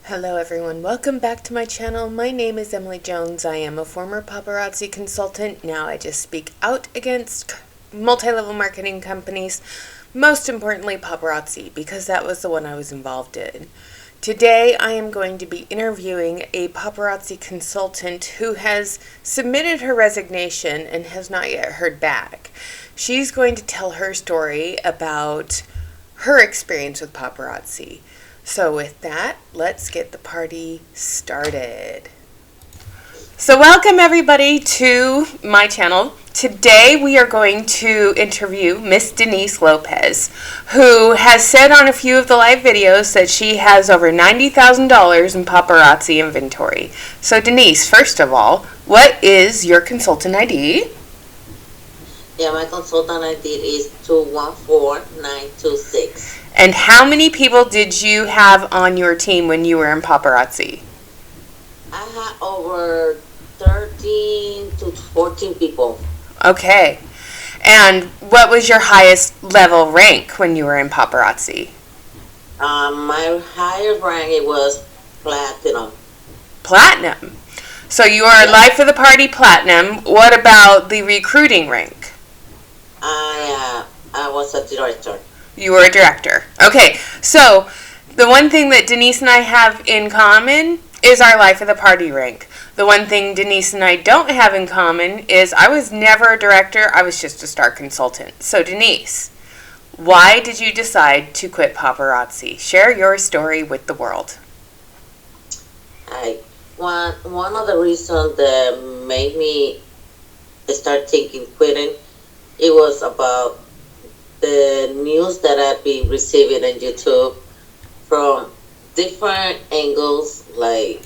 Hello everyone, welcome back to my channel. My name is Emily Jones. I am a former paparazzi consultant. Now I just speak out against multi-level marketing companies, most importantly paparazzi, because that was the one I was involved in. Today I am going to be interviewing a paparazzi consultant who has submitted her resignation and has not yet heard back. She's going to tell her story about her experience with paparazzi. So with that, let's get the party started. So welcome everybody to my channel. Today we are going to interview Miss Denise Lopez, who has said on a few of the live videos that she has over $90,000 in paparazzi inventory. So Denise, first of all, what is your consultant ID? Yeah, my consultant ID is 214926. And how many people did you have on your team when you were in paparazzi? I had over 13 to 14 people. Okay. And what was your highest level rank when you were in paparazzi? My highest rank it was platinum. Platinum. So you are life of the party platinum. What about the recruiting rank? I was a director. You were a director. Okay, so the one thing that Denise and I have in common is our life of the party rank. The one thing Denise and I don't have in common is I was never a director, I was just a star consultant. So Denise, why did you decide to quit paparazzi? Share your story with the world. One of the reasons that made me start thinking quitting, it was about the news that I've been receiving on YouTube from different angles. Like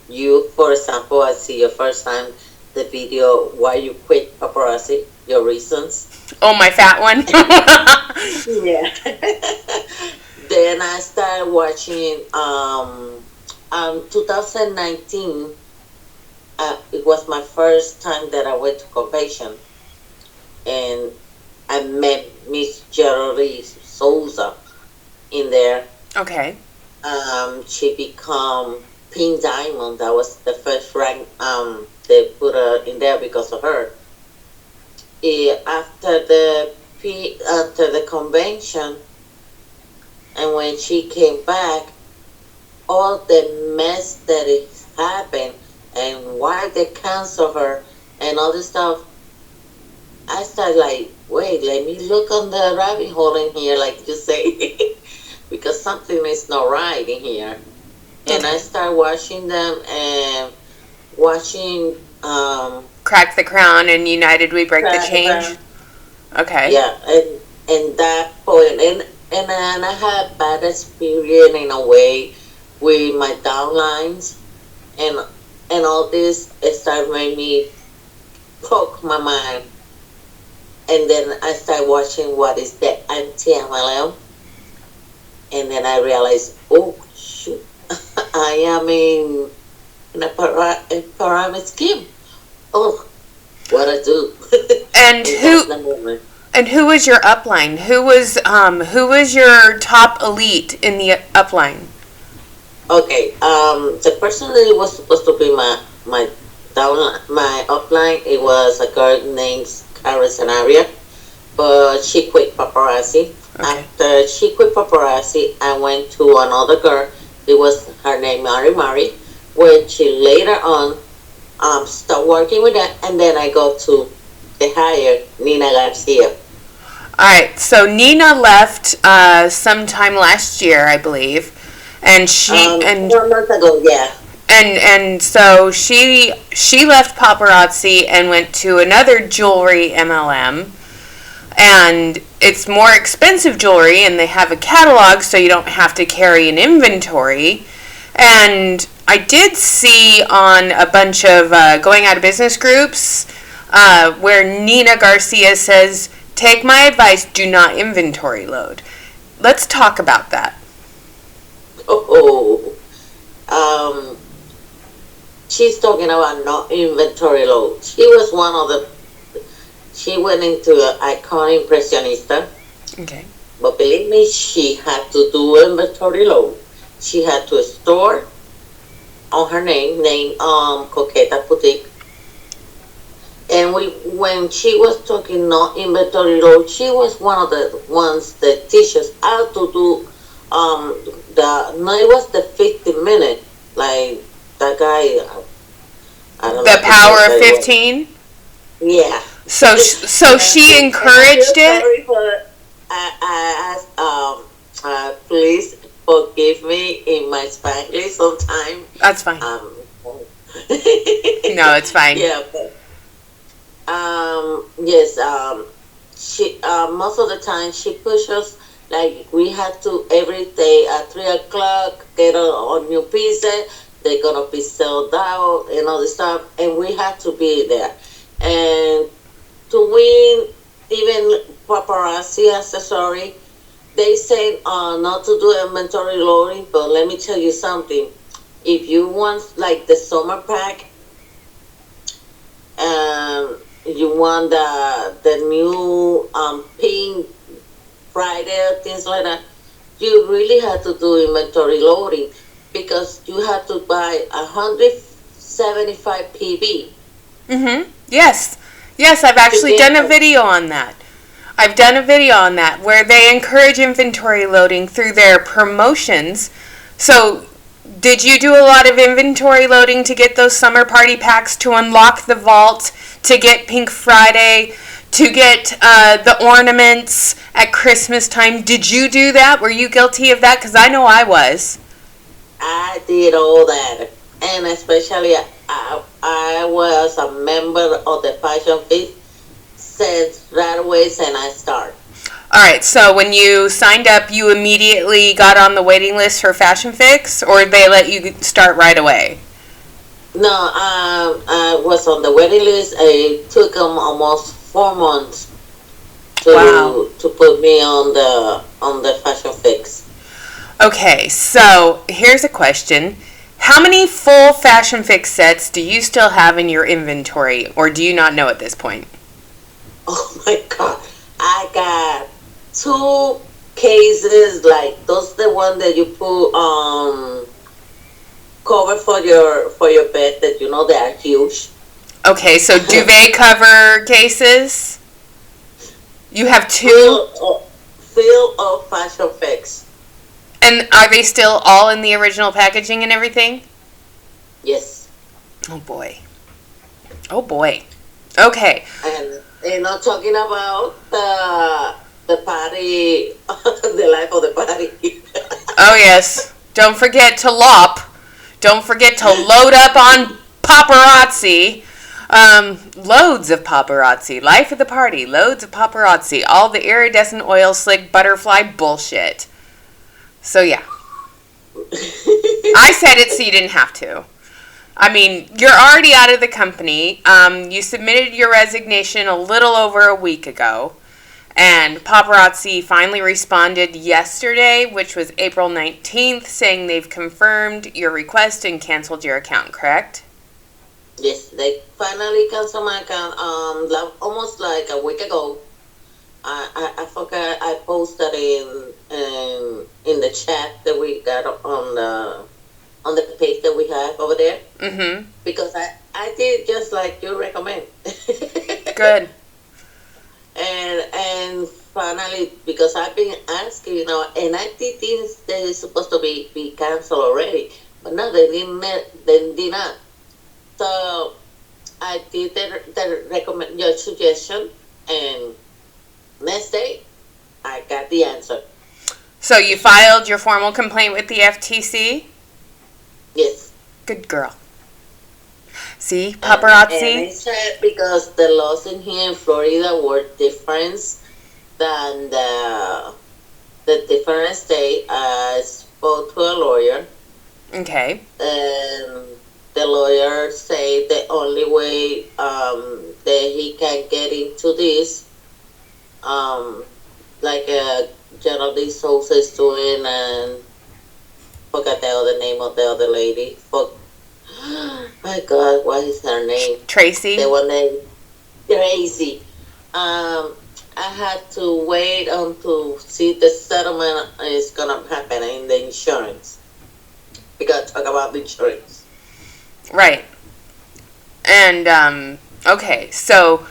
you, for example, I see your first time the video why you quit paparazzi, your reasons. Oh, my fat one. Yeah. Then I started watching 2019. It was my first time that I went to convention, and I met Miss Geraldine Souza in there. Okay. She become Pink Diamond. That was the first rank they put her in there because of her. After the convention, and when she came back, all the mess that it happened and why they canceled her and all this stuff, I started like, wait, let me look on the rabbit hole in here, like you say, because something is not right in here. And I started watching them and watching Crack the Crown and United We Break the Change. Okay. Yeah, and that point, and I had bad experience in a way with my downlines, and all this, it started making me poke my mind. And then I started watching what is the anti-MLM. And then I realized, oh, shoot, I am in a pyramid scheme. Oh, what I do. And who was your upline? Who was your top elite in the upline? Okay, the person that was supposed to be my upline, it was a girl named Scenario, but she quit paparazzi. Okay. After she quit paparazzi, I went to another girl. It was her name Mari, when she later on started working with that, and then I go to the hire Nina Garcia. Alright, so Nina left sometime last year, I believe, and she 4 months ago, yeah. And so she left paparazzi and went to another jewelry MLM, and it's more expensive jewelry, and they have a catalog so you don't have to carry an inventory. And I did see on a bunch of going out of business groups where Nina Garcia says, take my advice, do not inventory load. Let's talk about that. She's talking about not inventory load. She went into an icon impressionista. Okay. But believe me, she had to do inventory load. she had to store on her name Coqueta Boutique. And when she was talking no inventory load, she was one of the ones that teach us how to do it was the 50-minute, like that guy. I don't know. The power of 15. Yeah. So she encouraged it. Sorry for I asked please forgive me in my Spanish sometime. That's fine. No, it's fine. Yeah, but yes, she most of the time she pushes like we had to every day at 3 o'clock get a new pizza. They're gonna be sold out and all this stuff, and we had to be there. And to win even paparazzi accessory, they say not to do inventory loading. But let me tell you something: if you want like the summer pack, you want the new pink Friday things like that, you really have to do inventory loading because you have to buy 175 PB. Yes. Yes, I've actually done a video on that. Where they encourage inventory loading through their promotions. So, did you do a lot of inventory loading to get those summer party packs, to unlock the vault, to get Pink Friday, to get the ornaments at Christmas time? Did you do that? Were you guilty of that? Because I know I was. I did all that. And especially I was a member of the Fashion Fix since right away and I started. All right, so when you signed up, you immediately got on the waiting list for Fashion Fix, or they let you start right away? No, I was on the waiting list. It took them almost 4 months to put me on the Fashion Fix. Okay, so here's a question. How many full Fashion Fix sets do you still have in your inventory, or do you not know at this point? Oh my God. I got 2 cases, like those the one that you put cover for your bed that you know they are huge. Okay, so duvet cover cases? You have 2? Full of Fashion Fix. And are they still all in the original packaging and everything? Yes. Oh boy. Oh boy. Okay. And not talking about the party, the life of the party. Oh yes. Don't forget to lop. Don't forget to load up on paparazzi. Loads of paparazzi. Life of the party. Loads of paparazzi. All the iridescent oil slick butterfly bullshit. So yeah. I said it so you didn't have to. I mean, you're already out of the company. You submitted your resignation a little over a week ago. And Paparazzi finally responded yesterday, which was April 19th, saying they've confirmed your request and canceled your account, correct? Yes, they finally canceled my account almost like a week ago. I forgot I posted in the chat that we got on the page that we have over there. Mm-hmm. Because I did just like you recommend. Good. And finally, because I've been asking, and I did things that is supposed to be canceled already, but no, they did not. So I did the recommend your suggestion, and next day I got the answer. So you filed your formal complaint with the FTC? Yes. Good girl. See, paparazzi? And it's sad because the laws in here in Florida were different than the different state. I spoke to a lawyer. Okay. And the lawyer said the only way that he can get into this, like Geraldine Sousa is doing, and forgot the other name of the other lady. My God, what is her name? Tracy. The one named Tracy. I had to wait until see the settlement is gonna happen in the insurance. talk about insurance. Right. And, okay, so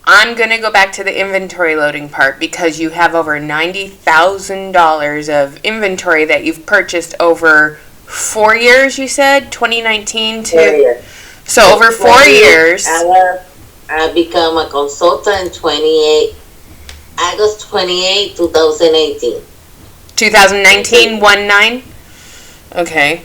I'm going to go back to the inventory loading part because you have over $90,000 of inventory that you've purchased over 4 years, you said? 2019 to... 4 years. So over 4 years... I become a consultant August 28, 2018. 2019, 1-9? Okay.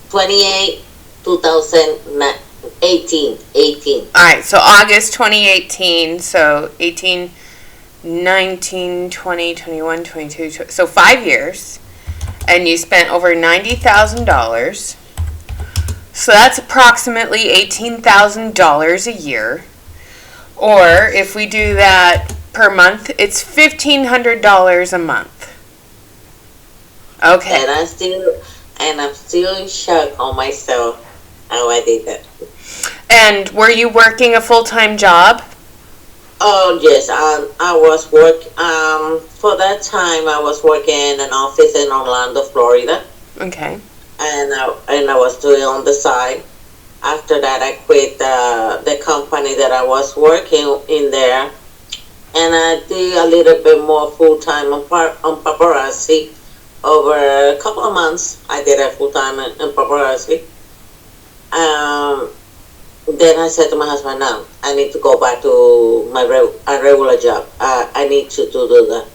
28, 2018. 18. All right, so August 2018, so 18, 19, 20, 21, 22, so 5 years, and you spent over $90,000. So that's approximately $18,000 a year. Or if we do that per month, it's $1,500 a month. Okay. And I'm still in shock on myself how I did that. And were you working a full-time job? Oh yes, I was for that time I was working in an office in Orlando, Florida. Okay. And I was doing on the side. After that, I quit the company that I was working in there, and I did a little bit more full time on paparazzi. Over a couple of months, I did a full time in paparazzi. Then I said to my husband, "No, I need to go back to my regular job. I need to do that."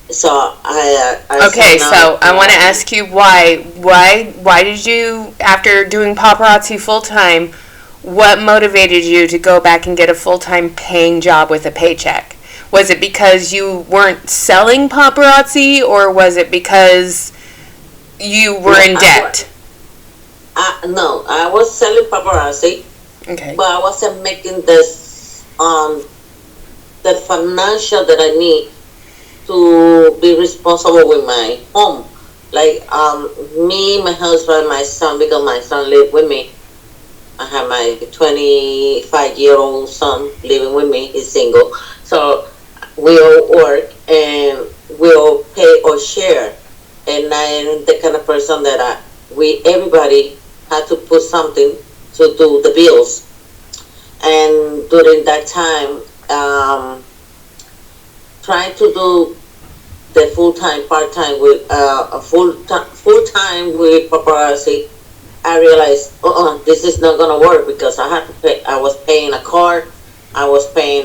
So I okay, so I want to ask you why did you, after doing paparazzi full time, what motivated you to go back and get a full-time paying job with a paycheck? Was it because you weren't selling paparazzi, or was it because you were in debt? No, I was selling paparazzi. Okay. But I wasn't making this the financial that I need to be responsible with my home. Like me, my husband, my son, because my son lived with me. I have my 25-year-old son living with me. He's single. So we all work and we all pay or share. And I'm the kind of person that everybody had to put something to do the bills. And during that time, trying to do the full-time, part-time with full-time with paparazzi, I realized, this is not gonna work because I had to pay. I was paying a car, I was paying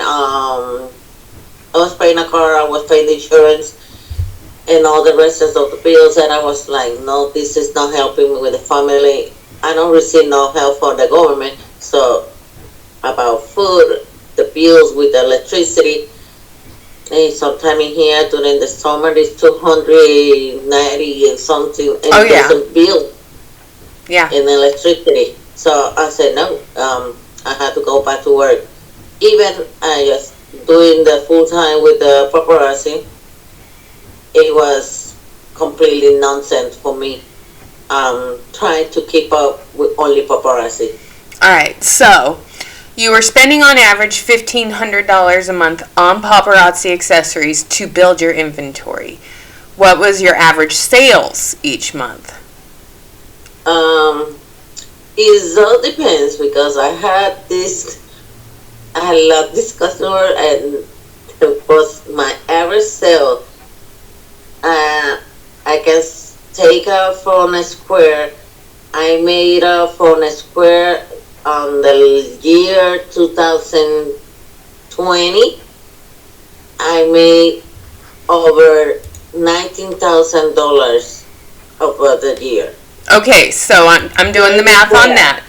the insurance, and all the rest of the bills. And I was like, no, this is not helping me with the family. I don't receive no help from the government. So about food, the bills with the electricity. And sometime in here during the summer, it's 290 and something, and there's a bill. Yeah. In electricity. So I said no. I had to go back to work. Even I just doing the full time with the paparazzi. It was completely nonsense for me. Trying to keep up with only paparazzi. All right, so you were spending on average $1,500 a month on paparazzi accessories to build your inventory. What was your average sales each month? It all depends because I love this customer, and it was my average sale. I can take a from a square. I made a from a square on the year 2020. I made over $19,000 over the year. Okay, so I'm doing the math on that.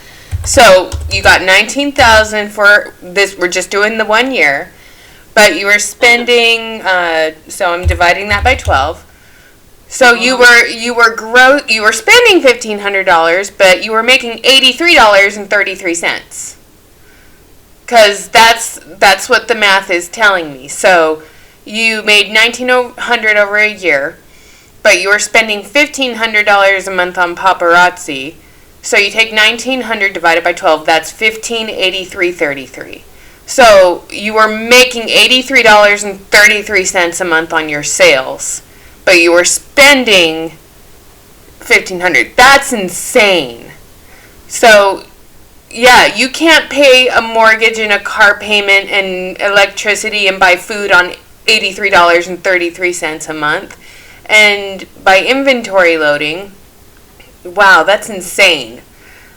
So you got $19,000 for this. We're just doing the 1 year, but you were spending. So I'm dividing that by 12. So you were spending $1,500, but you were making $83.33. Because that's what the math is telling me. So you made $1,900 over a year, but you were spending $1,500 a month on paparazzi. So you take $1,900 divided by 12. That's $1,583.33. So you were making $83.33 a month on your sales, but you were spending $1,500. That's insane. So, yeah, you can't pay a mortgage and a car payment and electricity and buy food on $83.33 a month. And by inventory loading, wow, that's insane.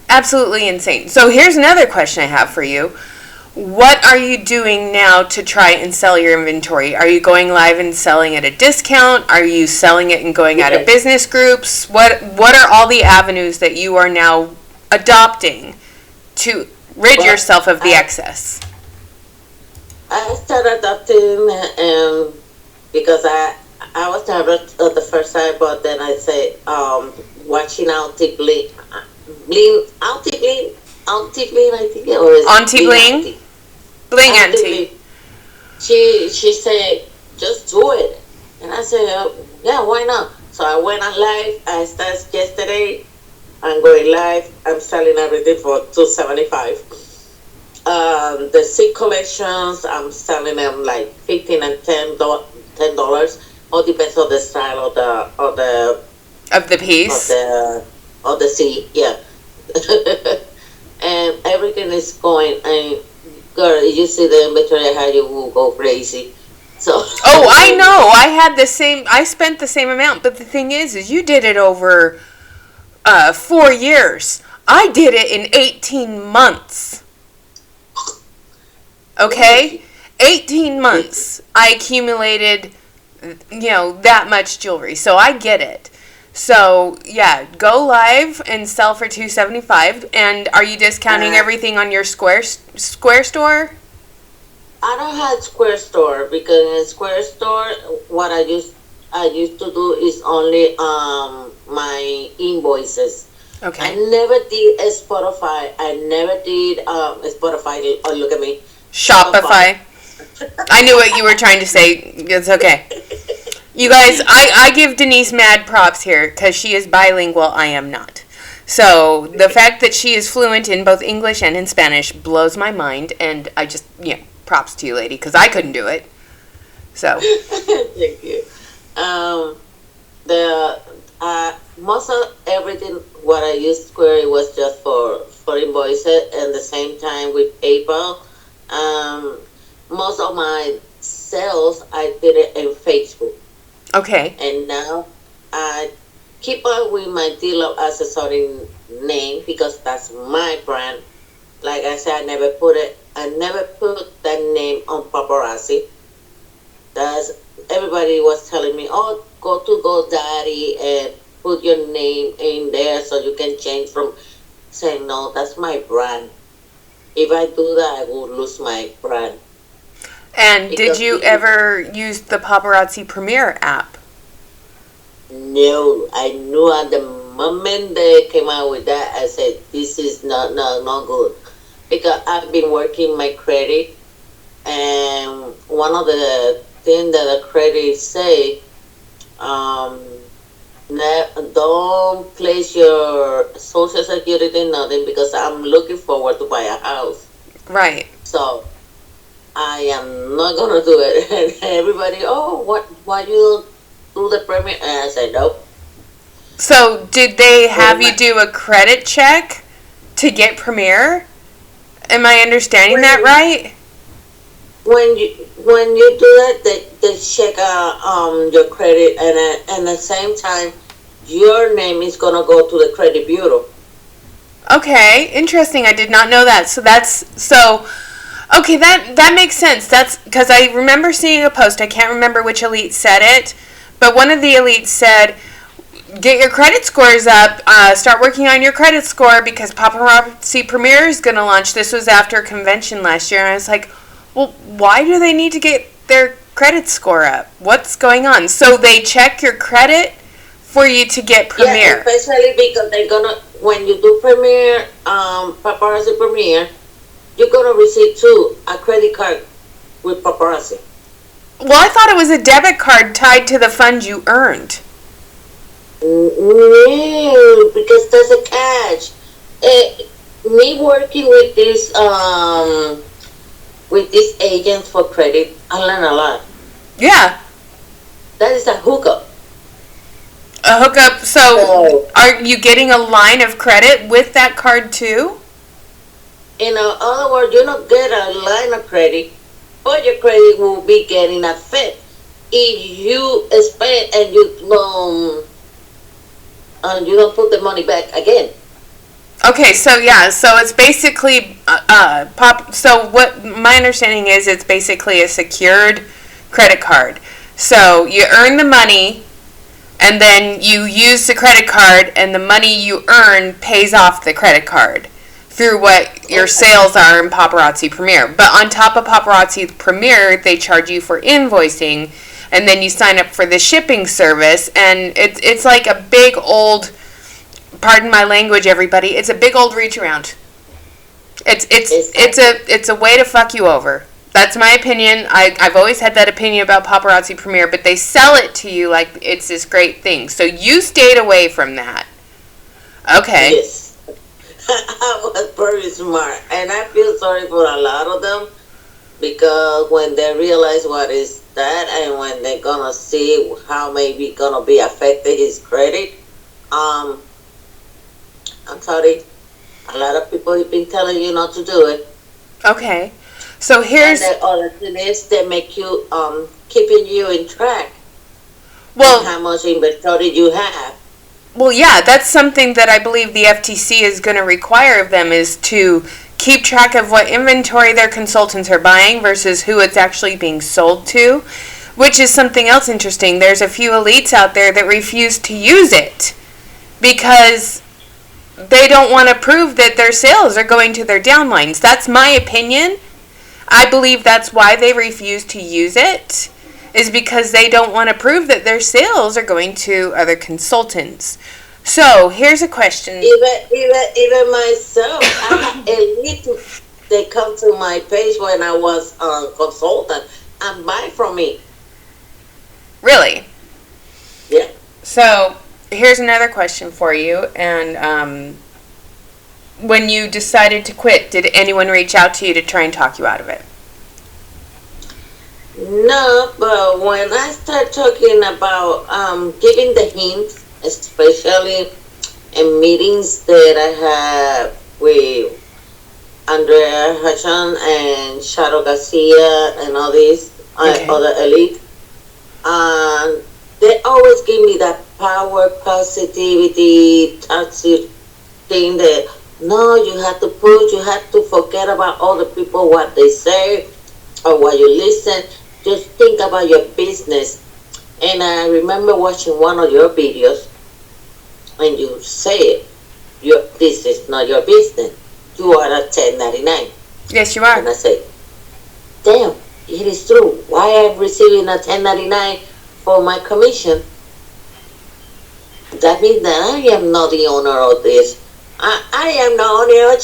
Absolutely insane. So here's another question I have for you. What are you doing now to try and sell your inventory? Are you going live and selling at a discount? Are you selling it and going out of business groups? What are all the avenues that you are now adopting to rid yourself of the excess? I started adopting because I was nervous the first time, but then I say watching Auntie Bling, Auntie Bling, I think it was Auntie Bling. Bling Auntie. She said, just do it. And I said, yeah, why not? So I went on live. I started yesterday. I'm going live. I'm selling everything for $275. The silk collections, I'm selling them like $15 and $10. All depends on the style of the piece. Of the silk, yeah. And everything is going. Girl, you see the inventory, how you will go crazy. So. Oh, I know. I had the same. I spent the same amount, but the thing is you did it over 4 years. I did it in 18 months. Okay, 18 months. I accumulated, that much jewelry. So I get it. So yeah, go live and sell for $275. And are you discounting everything on your Square store? I don't have Square store because in Square store, what I used to do is only my invoices. Okay. I never did Spotify. I never did Spotify. Oh, look at me. Shopify. I knew what you were trying to say. It's okay. You guys, I give Denise mad props here because she is bilingual. I am not. So the fact that she is fluent in both English and in Spanish blows my mind. And I just, props to you, lady, because I couldn't do it. So. Thank you. Most of everything what I used Square was just for invoices, and the same time with PayPal. Most of my sales I did it in Facebook. Okay. And now I keep up with my dealer accessory name because that's my brand. Like I said, I never put that name on Paparazzi. That's everybody was telling me, oh, go to GoDaddy and put your name in there so you can change from saying, no, that's my brand. If I do that, I will lose my brand. And did you ever use the Paparazzi Premiere app? No, I knew at the moment they came out with that, I said, this is not good. Because I've been working my credit, and one of the things that the credit say, don't place your social security, nothing, because I'm looking forward to buy a house. Right. So I am not gonna do it. And everybody, why you do the premiere? And I said nope. So did they have you do a credit check to get Premiere? Am I understanding that right? When you do that, they check your credit, and at the same time, your name is gonna go to the credit bureau. Okay, interesting. I did not know that. Okay, that makes sense. That's because I remember seeing a post. I can't remember which elite said it, but one of the elites said, get your credit scores up, start working on your credit score because Paparazzi Premiere is going to launch. This was after a convention last year, and I was like, well, why do they need to get their credit score up? What's going on? So they check your credit for you to get Premiere. Yeah, especially because they're gonna, when you do Premiere, Paparazzi Premiere, you're gonna receive too a credit card with Paparazzi. Well, I thought it was a debit card tied to the funds you earned. No, because there's a catch. Me working with these agents for credit, I learn a lot. Yeah. That is a hookup. A hookup. So, So, are you getting a line of credit with that card too? in other words, you don't get a line of credit, but your credit will be getting affected if you spend and you don't put the money back again. Okay, so yeah, so it's basically So what my understanding is, it's basically a secured credit card. So you earn the money, and then you use the credit card, and the money you earn pays off the credit card through what your Okay. sales are in Paparazzi Premiere. But on top of Paparazzi Premiere, they charge you for invoicing, and then you sign up for the shipping service, and it's like a big old, pardon my language, everybody, it's a big old reach around. It's a way to fuck you over. That's my opinion. I've always had that opinion about Paparazzi Premiere, but they sell it to you like it's this great thing. So you stayed away from that. Okay. Yes. I was very smart. And I feel sorry for a lot of them because when they realize what is that and when they're gonna see how maybe gonna be affected his credit, um, I'm sorry, a lot of people have been telling you not to do it. Okay. So And here's the other thing is they make you keeping you in track on well how much inventory you have. well yeah, that's something that I believe the FTC is going to require of them, is to keep track of what inventory their consultants are buying versus who it's actually being sold to, which is something else interesting. There's a few elites out there that refuse to use it because they don't want to prove that their sales are going to their downlines. That's my opinion. I believe that's why they refuse to use it, is because they don't want to prove that their sales are going to other consultants. So here's a question. Even myself, I had elite. They come to my page when I was a consultant and buy from me. Really? Yeah. So here's another question for you. And when you decided to quit, did anyone reach out to you to try and talk you out of it? No, but when I start talking about giving the hints, especially in meetings that I have with Andrea Hachan and Shadow Garcia and all these Okay. other elite, and they always give me that power, positivity, toxic thing that no, you have to forget about all the people, what they say or what you listen. Just think about your business. And I remember watching one of your videos, and you say, this is not your business. You are a 1099. Yes, you And are. I say, damn, it is true. Why am I receiving a 1099 for my commission? That means that I am not the owner of this. I am the owner of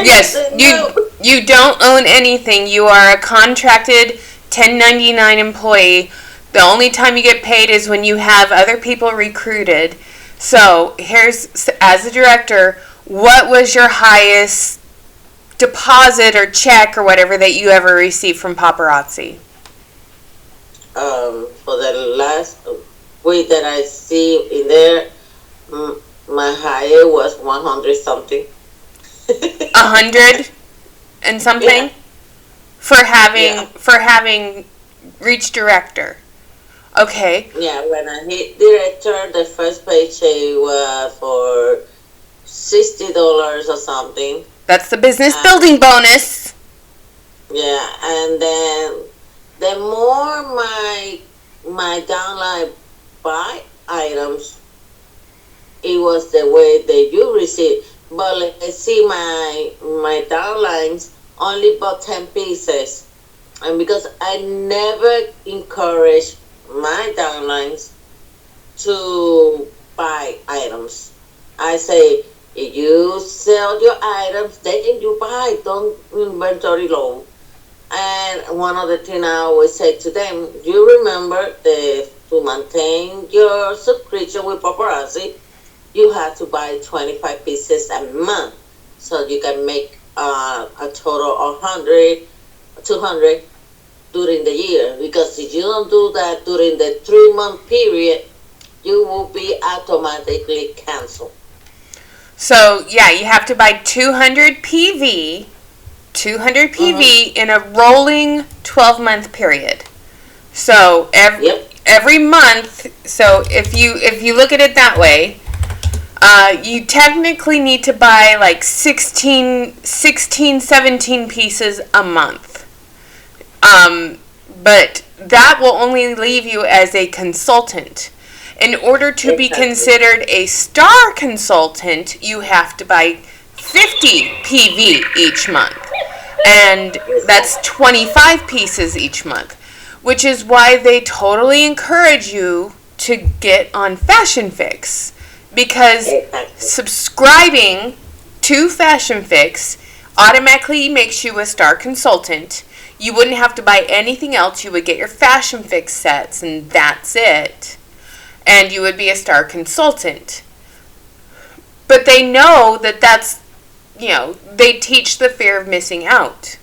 Yes, no. you don't own anything. You are a contracted 1099 employee. The only time you get paid is when you have other people recruited. So here's, as a director, what was your highest deposit or check or whatever that you ever received from Paparazzi? For the last week that I see in there, my higher was 100 something. 100 and something? Yeah. For having reached director. Okay. Yeah, when I hit director, the first paycheck was for $60 or something. That's the business building bonus. Yeah, and then the more my downline buy items, it was the way that you receive. But let's see, my downlines only bought 10 pieces, and because I never encourage my downlines to buy items, I say if you sell your items, then you buy, don't inventory low. And one of the things I always say to them, you remember that to maintain your subscription with Paparazzi, you have to buy 25 pieces a month so you can make a total of 100, 200 during the year. Because if you don't do that during the 3-month period, you will be automatically canceled. So, yeah, you have to buy 200 PV in a rolling 12-month period. So, every month, so if you look at it that way, you technically need to buy like 16, 17 pieces a month. But that will only leave you as a consultant. In order to be considered a star consultant, you have to buy 50 PV each month. And that's 25 pieces each month. Which is why they totally encourage you to get on Fashion Fix. Because subscribing to Fashion Fix automatically makes you a star consultant. You wouldn't have to buy anything else. You would get your Fashion Fix sets, and that's it. And you would be a star consultant. But they know that that's, they teach the fear of missing out.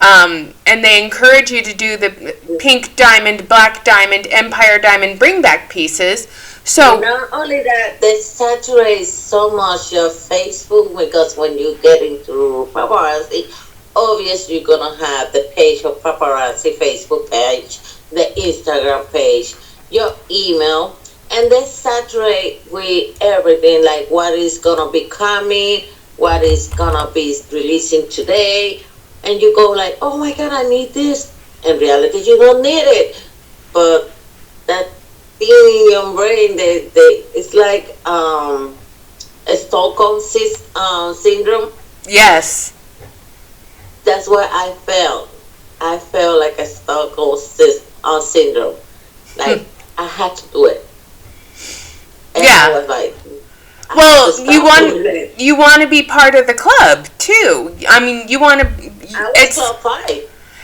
And they encourage you to do the pink diamond, black diamond, empire diamond bring back pieces. So not only that, they saturate so much your Facebook, because when you get into paparazzi, obviously you're gonna have the page of paparazzi Facebook page, the Instagram page, your email, and they saturate with everything, like what is gonna be coming, what is gonna be releasing today, and you go like, oh my god, I need this. In reality, you don't need it, but that thing in your brain, it's like a Stockholm syndrome. Yes. That's what I felt. I felt like a Stockholm syndrome. Like, I had to do it. And I was like, well, you want to be part of the club too. I mean, you want to.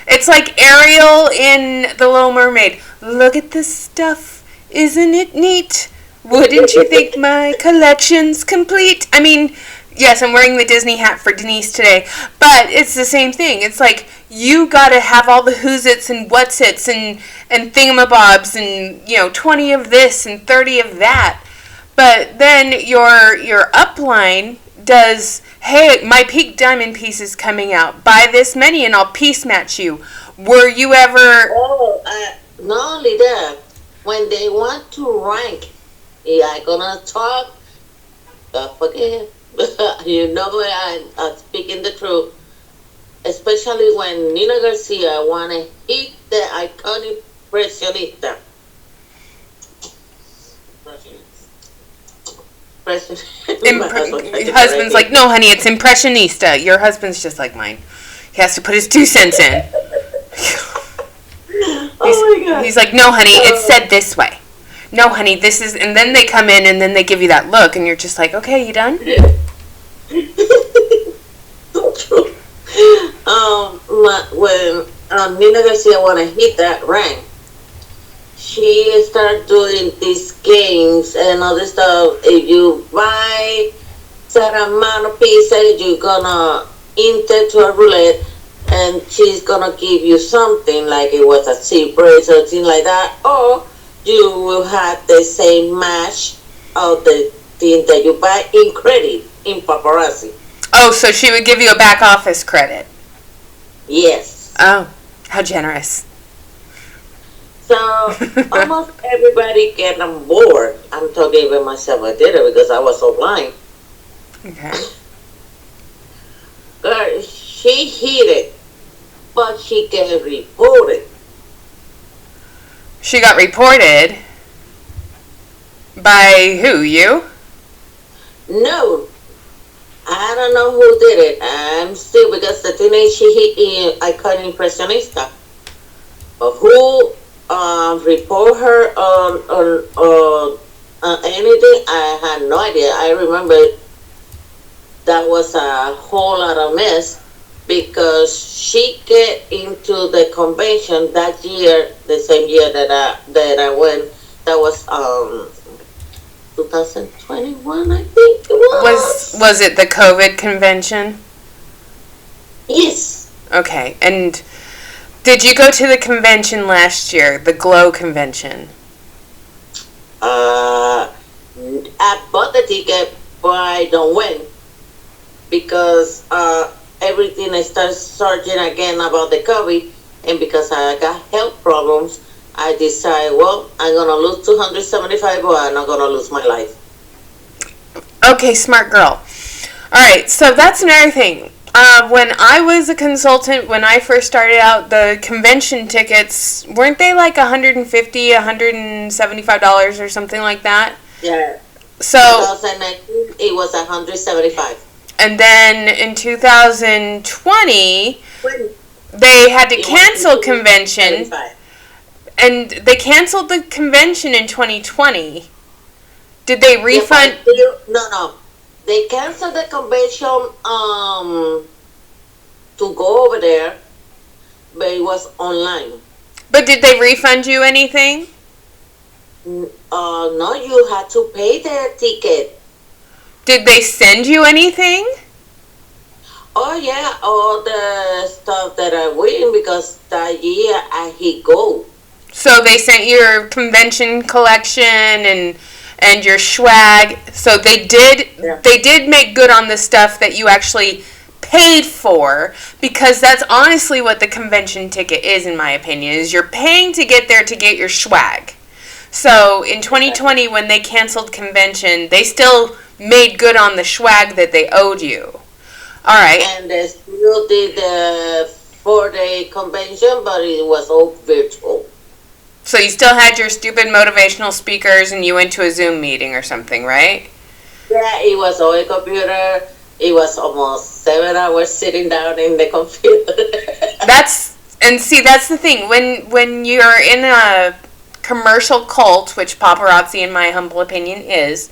It's like Ariel in The Little Mermaid. Look at this stuff, isn't it neat? Wouldn't you think my collection's complete? I mean, yes, I'm wearing the Disney hat for Denise today, but it's the same thing. It's like you gotta have all the who's its and what's its and thingamabobs and 20 of this and 30 of that. But then your upline does, hey, my pink diamond piece is coming out. Buy this many and I'll piece match you. Were you ever... not only that, when they want to rank, I'm gonna talk, forget. You know I'm speaking the truth. Especially when Nina Garcia want to hit the iconic Impressionista. Your husband's like, no, honey, it's Impressionista. Your husband's just like mine. He has to put his 2 cents in. Oh my God. He's like, no, honey, it's said this way. No, honey, this is... And then they come in and then they give you that look and you're just like, okay, you done? When Nina Garcia want to hit that rank, she started doing these games and all this stuff. If you buy certain amount of pieces, you're gonna enter to a roulette, and she's gonna give you something, like it was a zebra or something like that, or you will have the same match of the thing that you buy in credit in Paparazzi. Oh, so she would give you a back office credit? Yes. Oh, how generous. So almost everybody get on board. I'm talking about myself. I did it because I was so blind. Okay. Girl, she hit it, but she get reported. She got reported? By who, you? No. I don't know who did it. I'm still, because the thing is, she hit in Iconic Impressionista. Who report her on anything, I had no idea. I remember that was a whole lot of mess, because she get into the convention that year, the same year that I went. That was 2021, I think it was. Was it the COVID convention? Yes. Okay, and did you go to the convention last year, the Glow convention? I bought the ticket, but I don't win because everything starts surging again about the COVID, and because I got health problems, I decide, well, I'm gonna lose 275, but I'm not gonna lose my life. Okay, smart girl. All right, so that's another thing. When I was a consultant, when I first started out, the convention tickets, weren't they like $150, $175 or something like that? Yeah. So 2019, it was 175. And then in 2020, they had to cancel convention, and they canceled the convention in 2020. Did they refund? No. They canceled the convention to go over there, but it was online. But did they refund you anything? No, you had to pay the ticket. Did they send you anything? Oh yeah, all the stuff that I win because that year I hit gold. So they sent your convention collection and your swag. So they did make good on the stuff that you actually paid for, because that's honestly what the convention ticket is, in my opinion, is you're paying to get there to get your swag. So in 2020, when they canceled convention, they still made good on the swag that they owed you. All right. And they still did the 4-day convention, but it was all virtual. So you still had your stupid motivational speakers and you went to a Zoom meeting or something, right? Yeah, it was all a computer. It was almost 7 hours sitting down in the computer. That's the thing. When you're in a commercial cult, which paparazzi, in my humble opinion, is,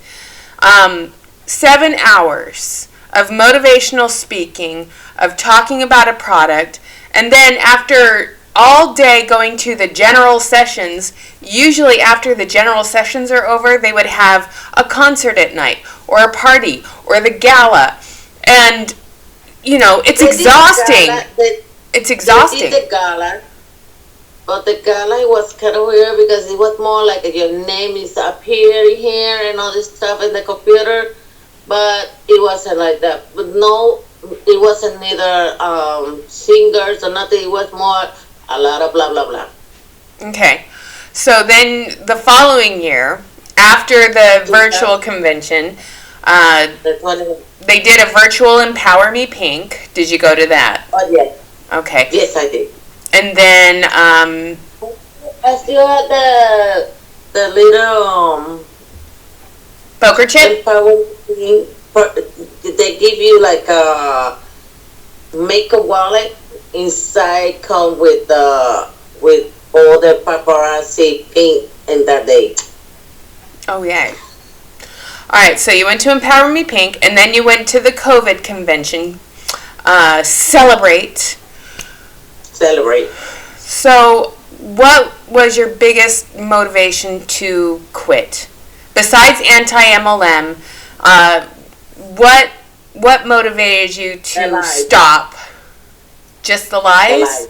7 hours of motivational speaking, of talking about a product, and then after all day going to the general sessions, usually after the general sessions are over, they would have a concert at night, or a party, or the gala, and, it's exhausting. It's exhausting. They did the gala, but the gala was kind of weird because it was more like your name is up here, and all this stuff in the computer, but it wasn't like that. But no, it wasn't neither singers or nothing. It was more a lot of blah, blah, blah. Okay. So then the following year, after the virtual convention, they did a virtual Empower Me Pink. Did you go to that? Oh, yes. Okay. Yes, I did. And then I still had the little poker chip? Empower Me. They give you like a makeup wallet. Inside come with all the paparazzi pink in that day. Oh, yeah. All right, so you went to Empower Me Pink, and then you went to the COVID convention, Celebrate. So what was your biggest motivation to quit? Besides anti-MLM, what motivated you to stop? Just the lies?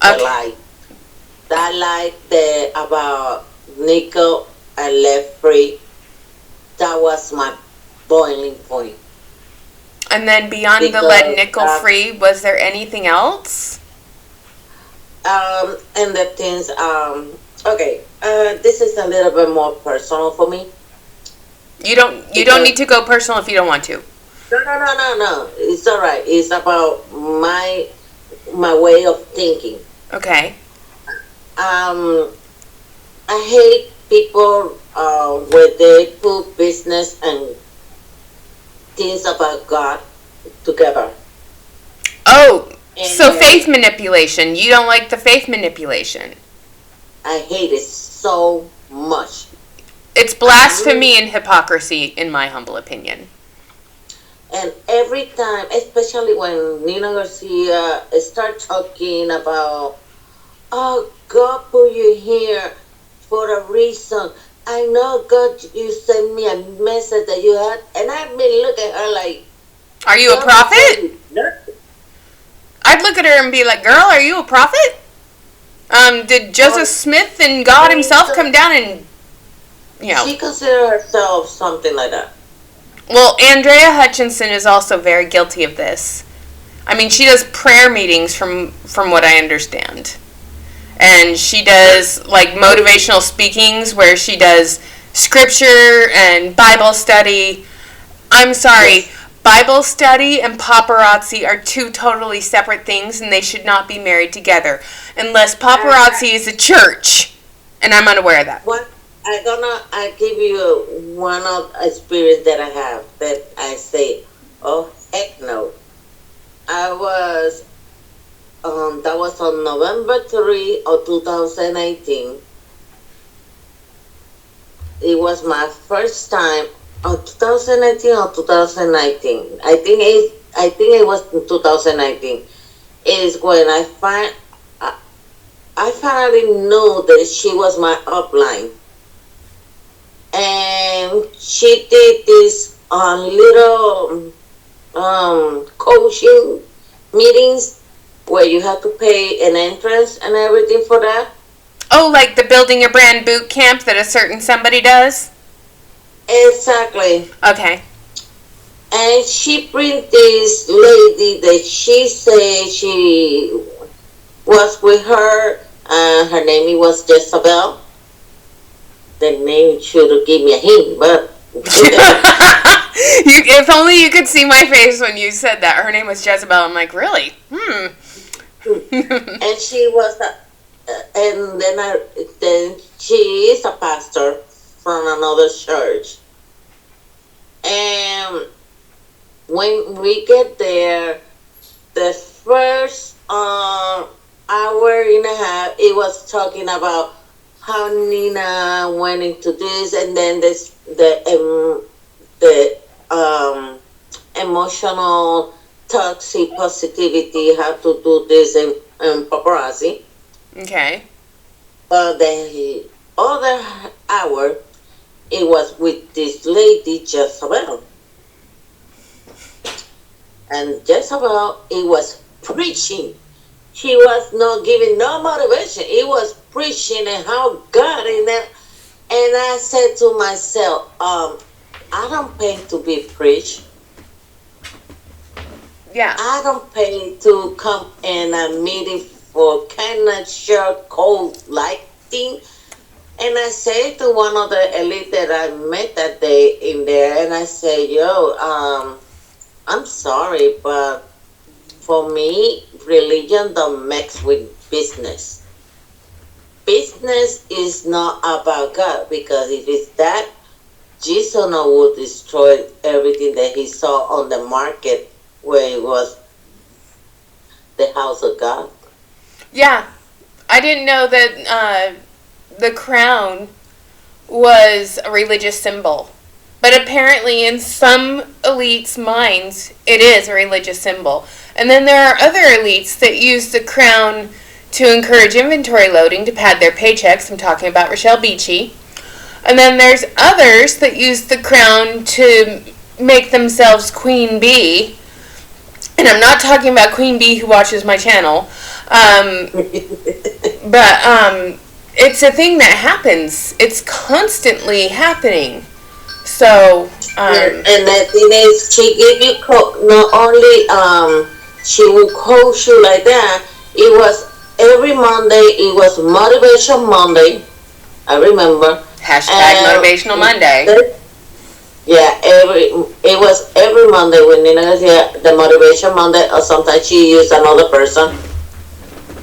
The lie. That lie about nickel and left free, that was my boiling point. And then beyond the lead nickel free, was there anything else? And the things, okay, this is a little bit more personal for me. You don't need to go personal if you don't want to. No. It's all right. It's about my way of thinking. Okay. I hate people where they put business and things about God together. Oh, so faith manipulation. You don't like the faith manipulation. I hate it so much. It's blasphemy and hypocrisy, in my humble opinion. And every time, especially when Nina Garcia start talking about, oh, God put you here for a reason. I know, God, you sent me a message that you had. And I've been looking at her like, are you a prophet? I'd look at her and be like, girl, are you a prophet? Did Joseph Smith and God himself come down and She considered herself something like that. Well, Andrea Hutchinson is also very guilty of this. I mean, she does prayer meetings from what I understand. And she does, like, motivational speakings where she does scripture and Bible study. I'm sorry, yes. Bible study and paparazzi are two totally separate things, and they should not be married together. Unless paparazzi is a church. And I'm unaware of that. What? I give you one of experience that I have that I say, oh, heck no. That was on November 3 of 2018. It was my first time, 2018 or 2019. I think it was 2019. Is when I finally knew that she was my upline. And she did this little coaching meetings where you have to pay an entrance and everything for that. Oh, like the Building Your Brand boot camp that a certain somebody does? Exactly. Okay. And she bring this lady that she said she was with her. Her name was Jezebel. The name should have given me a hint, but... If only you could see my face when you said that. Her name was Jezebel. I'm like, really? And she was... and then she is a pastor from another church. And when we get there, the first hour and a half, it was talking about how Nina went into this, and then the emotional toxic positivity, how to do this in paparazzi. Okay. But the other hour, it was with this lady Jezebel. And Jezebel, it was preaching. She was not giving no motivation. It was preaching and how God in it. And I said to myself, I don't pay to be preached. Yeah. I don't pay to come in a meeting for kind of short, cold, light thing. And I say to one of the elite that I met that day in there, and I say, I'm sorry, but for me, religion don't mix with business. Business is not about God, because if it's that, Jesus would destroy everything that he saw on the market where it was the house of God. Yeah. I didn't know that the crown was a religious symbol. But apparently in some elites' minds, it is a religious symbol. And then there are other elites that use the crown to encourage inventory loading to pad their paychecks. I'm talking about Rochelle Beachy. And then there's others that use the crown to make themselves Queen Bee. And I'm not talking about Queen Bee who watches my channel. But it's a thing that happens. It's constantly happening. So, and the thing is, she gave you not only she will coach you like that. It was every Monday. It was Motivation Monday. I remember. Hashtag Motivational Monday. Yeah, it was every Monday when Nina was here, the Motivation Monday, or sometimes she used another person.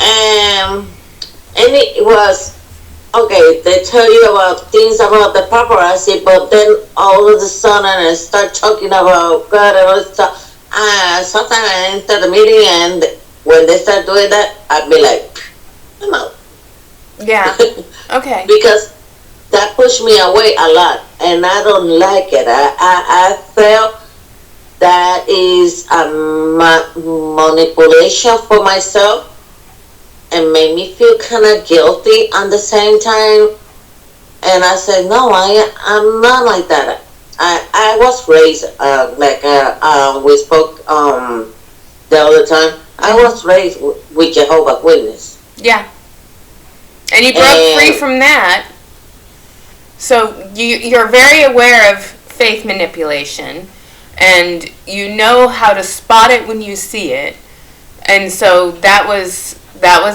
And it was, okay, they tell you about things about the paparazzi, but then all of a sudden they start talking about God and all this stuff. Sometimes I enter the meeting, and when they start doing that, I'd be like, I'm out. Yeah, okay. Because that pushed me away a lot, and I don't like it. I felt that is a manipulation for myself, and made me feel kind of guilty at the same time. And I said, no, I'm not like that. I was raised, we spoke the other time, I was raised with Jehovah's Witness. Yeah. And you broke free from that. So you're very aware of faith manipulation, and you know how to spot it when you see it, and so that was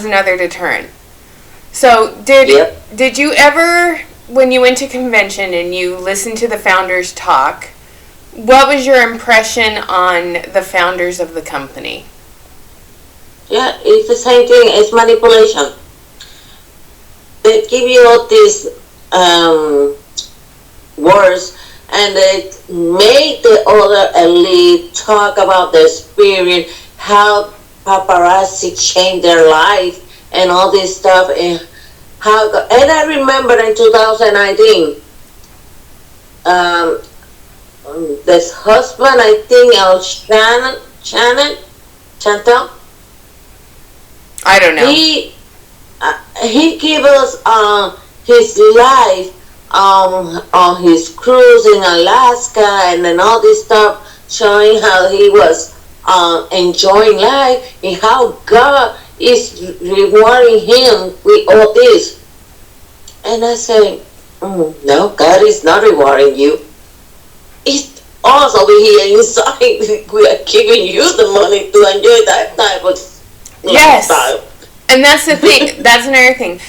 another deterrent. So did you ever, when you went to convention and you listened to the founders talk, what was your impression on the founders of the company? Yeah, it's the same thing. It's manipulation. They give you all these words, and they make the other elite talk about the experience, how paparazzi changed their life, and all this stuff. And I remember in 2019, this husband, I think, Chantel. I don't know. He gave us his life on his cruise in Alaska, and then all this stuff, showing how he was enjoying life and how God is rewarding him with all this. And I say, no, God is not rewarding you. It's us over here inside. We are giving you the money to enjoy that type of lifestyle. And that's the thing. That's another thing.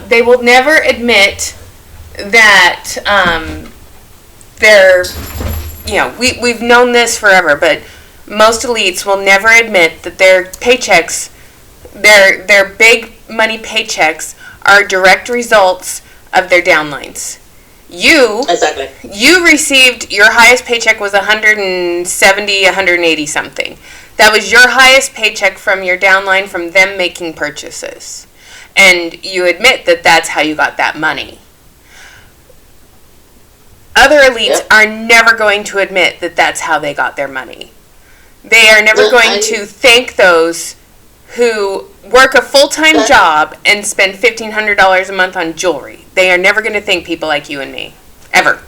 They will never admit that they're, we've known this forever, but most elites will never admit that their paychecks, their big money paychecks, are direct results of their downlines. You received, your highest paycheck was 170, 180 something. That was your highest paycheck from your downline, from them making purchases. And you admit that that's how you got that money. Other elites are never going to admit that that's how they got their money. They are never going to thank those who work a full-time job and spend $1,500 a month on jewelry. They are never going to thank people like you and me. Ever.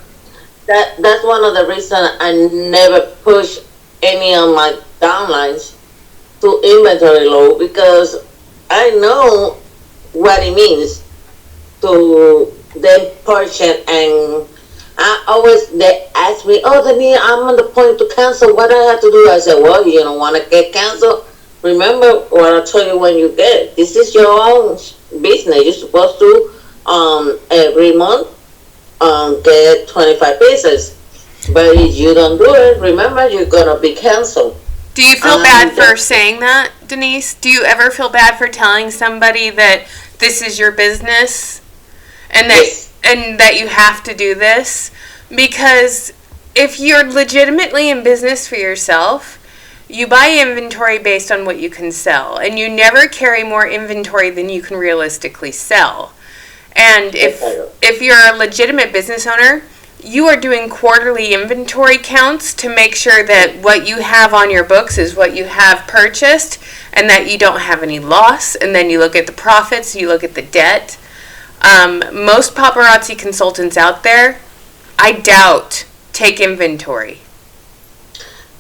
That's one of the reasons I never push any of my downlines to inventory low, because I know what it means to them purchase. And they ask me, Denise, I'm on the point to cancel, what I have to do? I said, well, you don't want to get canceled. Remember what I told you when you get it. This is your own business. You're supposed to every month get 25 pesos. But if you don't do it, remember, you're going to be canceled. Do you feel bad for saying that, Denise? Do you ever feel bad for telling somebody that this is your business and that you have to do this? Because if you're legitimately in business for yourself, you buy inventory based on what you can sell, and you never carry more inventory than you can realistically sell. And if you're a legitimate business owner, you are doing quarterly inventory counts to make sure that what you have on your books is what you have purchased, and that you don't have any loss. And then you look at the profits, you look at the debt. Most paparazzi consultants out there, I doubt, take inventory.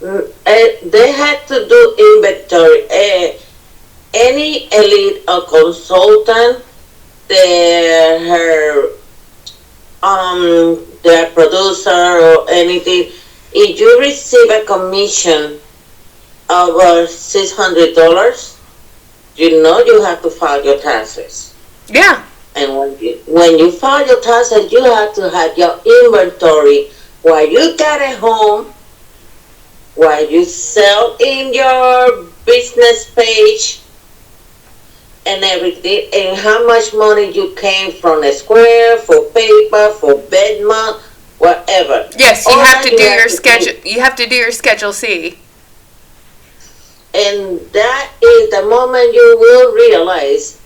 They had to do inventory. Any elite or consultant, their producer or anything, if you receive a commission over $600, you have to file your taxes. Yeah. And when you file your taxes, you have to have your inventory while you got it home, while you sell in your business page and everything, and how much money you came from the square, for paper, for Bedmont, whatever. Yes, you have to do your schedule. You have to do your Schedule C. And that is the moment you will realize,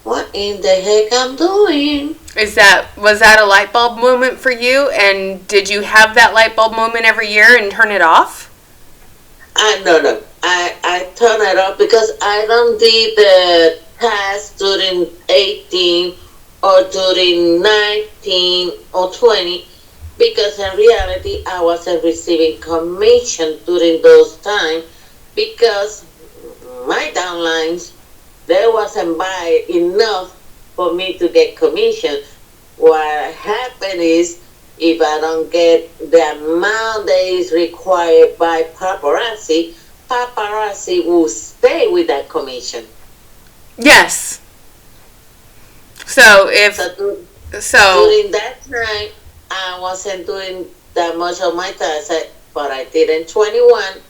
what in the heck I'm doing? Was that a light bulb moment for you? And did you have that light bulb moment every year and turn it off? No. I turn it off because I don't did the task during 18 or during 19 or 20, because in reality I wasn't receiving commission during those times, because my downlines, they wasn't buy enough for me to get commission. what happened is, if I don't get the amount that is required by paparazzi will stay with that commission. Yes. So if during that time, I wasn't doing that much of my task, but I did in 21,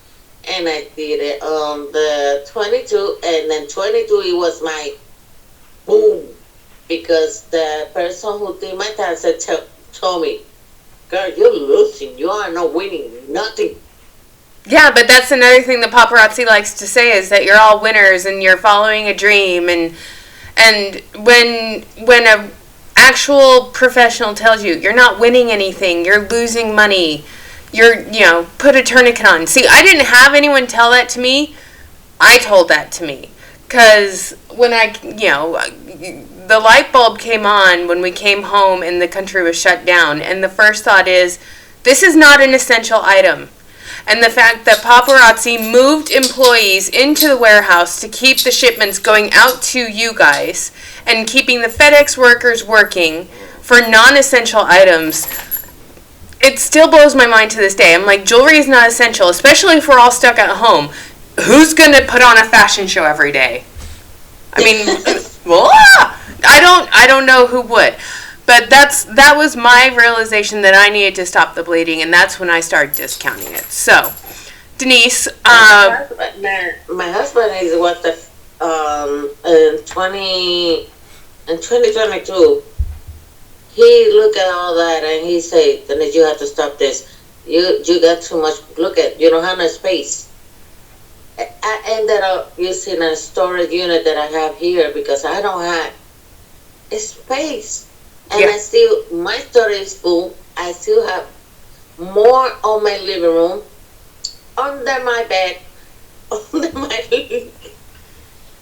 and I did it on the 22, and then 22 it was my boom, because the person who did my task told me, "Girl, you're losing. You are not winning nothing." Yeah, but that's another thing the paparazzi likes to say, is that you're all winners and you're following a dream, and when a actual professional tells you you're not winning anything, you're losing money, put a tourniquet on. See, I didn't have anyone tell that to me. I told that to me, because when the light bulb came on when we came home and the country was shut down, and the first thought is, this is not an essential item. And the fact that paparazzi moved employees into the warehouse to keep the shipments going out to you guys, and keeping the FedEx workers working for non-essential items, it still blows my mind to this day. I'm like, jewelry is not essential, especially if we're all stuck at home. Who's going to put on a fashion show every day? I mean, I don't know who would. But that was my realization, that I needed to stop the bleeding, and that's when I started discounting it. So, Denise, my husband was in 2022. He looked at all that and he said, "Denise, you have to stop this. You got too much. Look at, you don't have no space." I ended up using a storage unit that I have here because I don't have space. And yeah. My storage is full. I still have more on my living room, under my bed, under my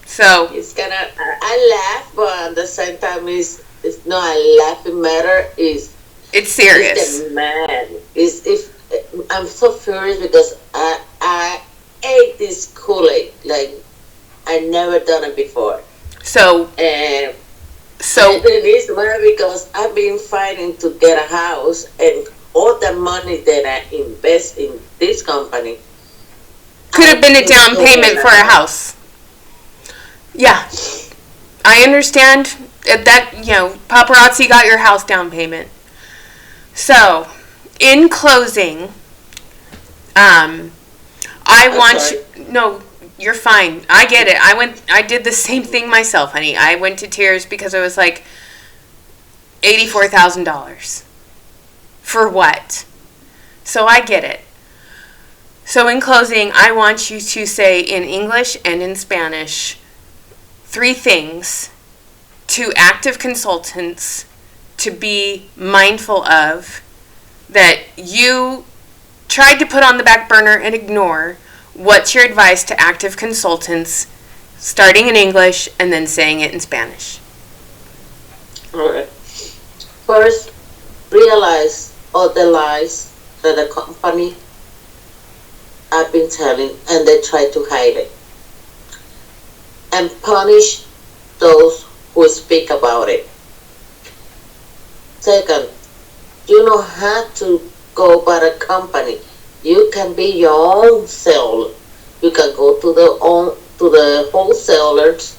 So it's I laugh, but at the same time it's not a laughing matter. It's serious. It's mad. I'm so furious because I ate this Kool-Aid like I never done it before. So it is mad because I've been fighting to get a house, and all the money that I invest in this company could have been a down payment for a house. Yeah, I understand that, paparazzi got your house down payment. So, in closing, no, you're fine. I get it. I did the same thing myself, honey. I went to tears because it was like $84,000. For what? So I get it. So in closing, I want you to say in English and in Spanish 3 things to active consultants to be mindful of that you tried to put on the back burner and ignore. What's your advice to active consultants, starting in English and then saying it in Spanish? Alright. First, realize all the lies that the company have been telling, and they try to hide it. And punish those who speak about it. Second, you don't have to go by the company. You can be your own seller. You can go to the wholesalers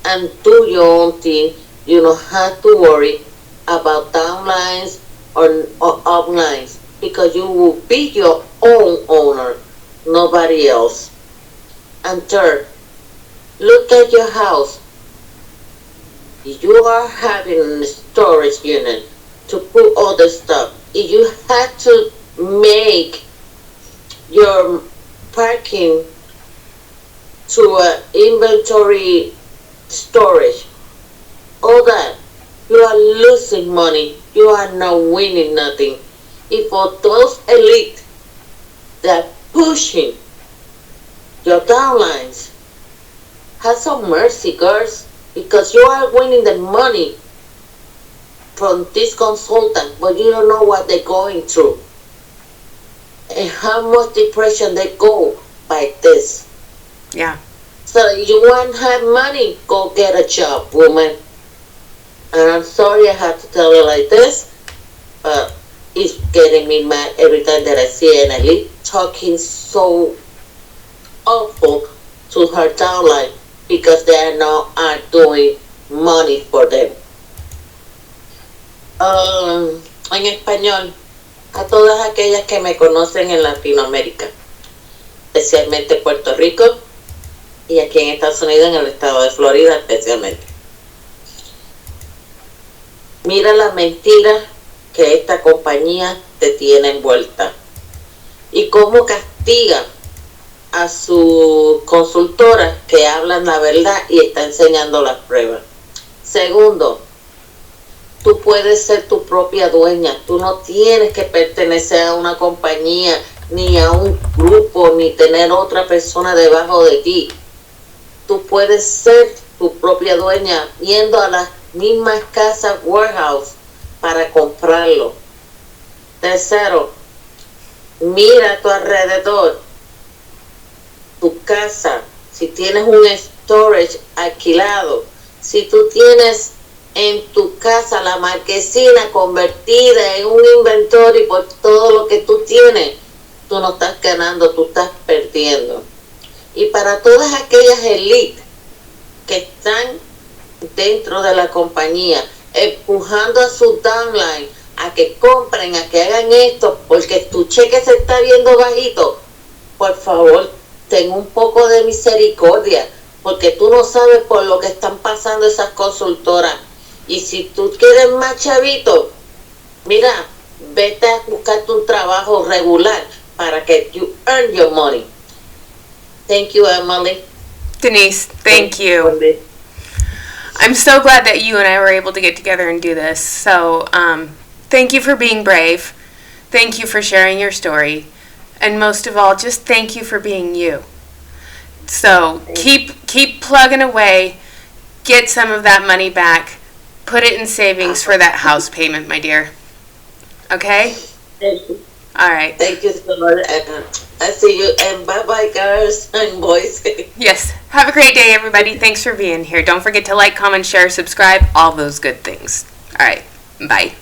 and do your own thing. You don't have to worry about downlines or uplines, because you will be your own owner, nobody else. And third, look at your house. You are having a storage unit to put all the stuff. If you had to make your parking to an inventory storage, all that, you are losing money. You are not winning nothing. If for those elite that pushing your downlines, have some mercy, girls, because you are winning the money from this consultant, but you don't know what they're going through and how much depression they go by this. Yeah. So you want to have money, go get a job, woman. And I'm sorry I have to tell her like this, but it's getting me mad every time that I see an elite talking so awful to her downline because they are doing money for them. En español, a todas aquellas que me conocen en Latinoamérica, especialmente Puerto Rico y aquí en Estados Unidos, en el estado de Florida especialmente. Mira la mentira que esta compañía te tiene envuelta y cómo castiga a su consultora que hablan la verdad y está enseñando las pruebas. Segundo, tú puedes ser tu propia dueña, tú no tienes que pertenecer a una compañía, ni a un grupo, ni tener otra persona debajo de ti. Tú puedes ser tu propia dueña yendo a las mismas casas warehouse para comprarlo. Tercero, mira a tu alrededor, tu casa, si tienes un storage alquilado, si tú tienes en tu casa la marquesina convertida en un inventario por todo lo que tú tienes, tú no estás ganando, tú estás perdiendo. Y para todas aquellas élites que están dentro de la compañía empujando a su downline a que compren, a que hagan esto porque tu cheque se está viendo bajito, por favor ten un poco de misericordia, porque tú no sabes por lo que están pasando esas consultoras. Y si tú quieres más chavito, mira, vete a buscarte un trabajo regular para que you earn your money. Thank you, Emily. Denise, thank you. I'm so glad that you and I were able to get together and do this. So, thank you for being brave. Thank you for sharing your story. And most of all, just thank you for being you. So, keep plugging away. Get some of that money back. Put it in savings for that house payment, my dear. Okay? Thank you. All right. Thank you so much. I see you. And bye-bye, girls and boys. Yes. Have a great day, everybody. Thanks for being here. Don't forget to like, comment, share, subscribe, all those good things. All right. Bye.